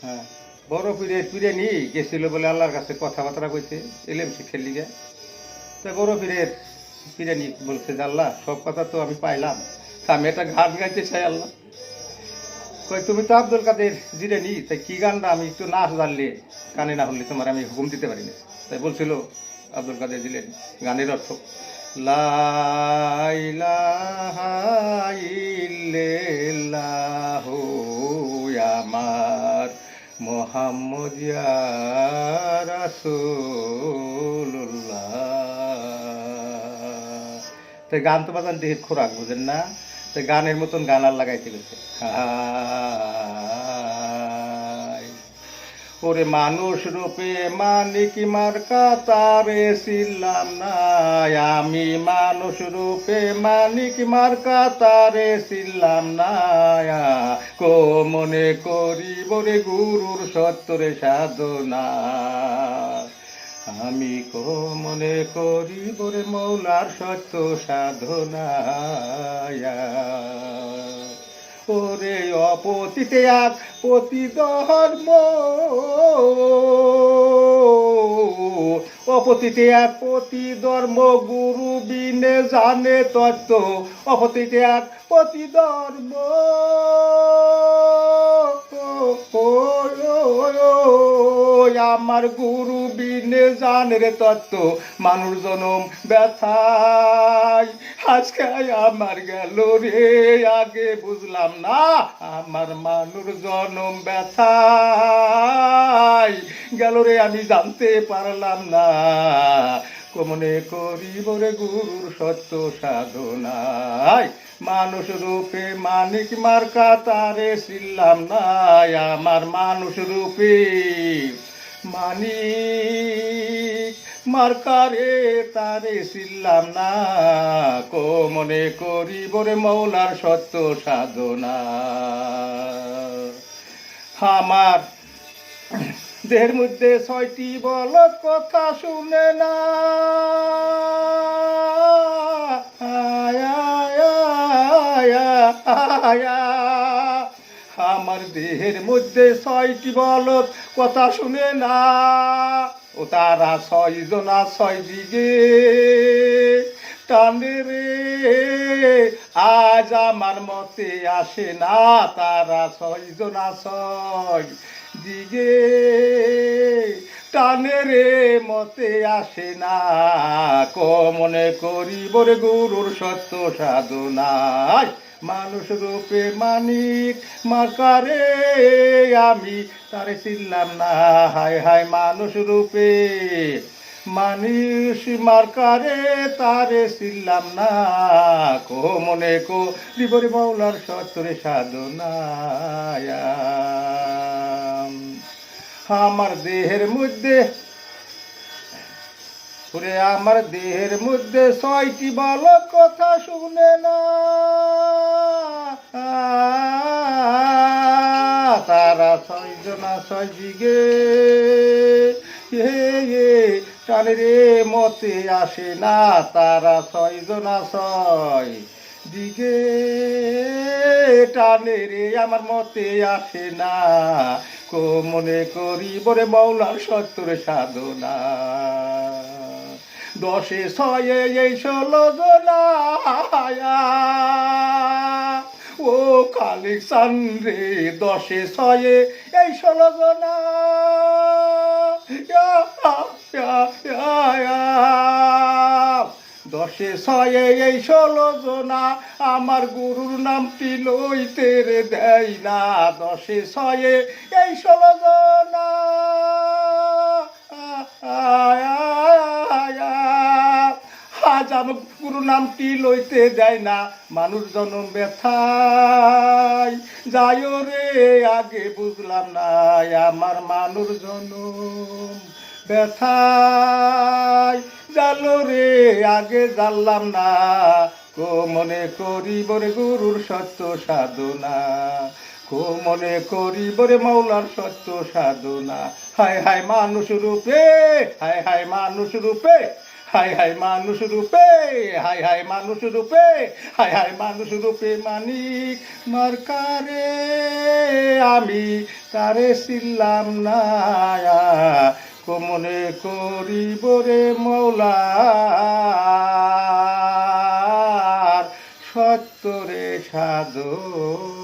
হ্যাঁ, বড় পীরে নিয়ে গেছিল বলে আল্লাহর কাছে কথাবার্তা কইতে এলেম শিক্ষার লিগে। তাই বড় পীরে নিয়ে বলছে যে আল্লাহ সব কথা তো আমি পাইলাম, তা আমি একটা গান গাইতে চাই আল্লাহ। কই তুমি তো আব্দুল কাদের জিলানী, তাই কি গানটা আমি একটু না জানলে কানে না হলে তোমার আমি হুকুম দিতে পারি না। তাই বলছিল আব্দুল কাদের জিলানী গানের অর্থ লা ইলাহা ইল্লাল্লাহু আমার মোহাম্মদ ইয়া রাসূলুল্লাহ। তাই গান তো বাজান দেহের খোরাক বুঝেন না, তাই গানের মতন গান আর লাগাইতে গেছে। হায় ওরে মানুষ রূপে মানিক মার্কা তারে ছিলাম না, আমি মানুষ রূপে মানিক মার্কা তারে ছিলাম না, কো মনে করি বরে গুরুর সত্তরে সাধনা, আমি কো মনে করি বরে মৌলার সত্য সাধনা। ওরে অপতিতে এক পতি ধর্ম, অপতিতে এক পতি ধর্ম গুরু বিনে জানে তত্ত্ব, অপতিতে এক পতি ধর্ম আমার গুরু বিনে জানে রে তত্ত্ব, মানুষ জনম ব্যথায় আজকে আমার গেল রে, আগে বুঝলাম না আমার মানুষ জনম ব্যথায় গেল রে, আমি জানতে পারলাম না, কমনে করিব রে গুরুর সত্য সাধনায়, মানুষ রূপে মানিক মার্কা তারে ছিলাম না, আমার মানুষ রূপে মানিক মার্কারে তারে ছিলাম না, কমনে করিব রে মৌলার সত্য সাধনা। আমার দেহের মধ্যে ছয়টি বলত কথা শুনে না, আমার দেহের মধ্যে ছয়টি বলত কথা শুনে না, ও তারা ছয় জনা ছয় দিকে টানে রে, আজ আমার মতে আসে না, তারা ছয় জনা ছয় দিকে টানে রে, মতে আসে না, কমনে করিব রে গুরুর সত্য সাধনায়, মানুষ রূপে মানিক মার্কারে আমি তারে ছিলাম না, হায় হায় মানুষ রূপে মানুষ মার্কারে তারে ছিলাম না, কমনে করিব রে মৌলার সত্তরে সাধনায়। আমার দেহের মধ্যে ওরে আমার দেহের মধ্যে ছয়টি বলত কথা শুনে না, তারা ছয় জনা ছয় দিকে টানে রে, মতে আসে না, তারা ছয় জনা ছয় দিকে টানে রে, আমার মতে আসে না, মনে করি বরে মৌলার সত্তরে সাধনা, দশে ছয়ে এই 16 জনা ও খালিক চান্দ্রে, দশে ছয়ে এই 16 জনা দশে ছয়ে এই 16 জনা আমার গুরুর নামটি লইতে রে দেয় না, দশে ছয়ে এই 16 জনা আজ আমার গুরু নামটি লইতে দেয় না, মানুষ জনম ব্যথায় যায় রে, আগে বুঝলাম না আমার মানুষ জনম ব্যথায় জালো রে, আগে জানলাম না, মনে করিব রে গুরুর সত্য সাধনা, মনে করিব রে মৌলার সত্য সাধনা, হায় হায় মানুষ রূপে, হায় হায় মানুষ রূপে হায় হায় মানুষ রূপে, হায় হায় মানুষ রূপে, হায় হায় মানুষ রূপে মানিক মার্কারে আমি তারে ছিলাম না কমনে করিব রে মৌলা সত্যরে সাধন।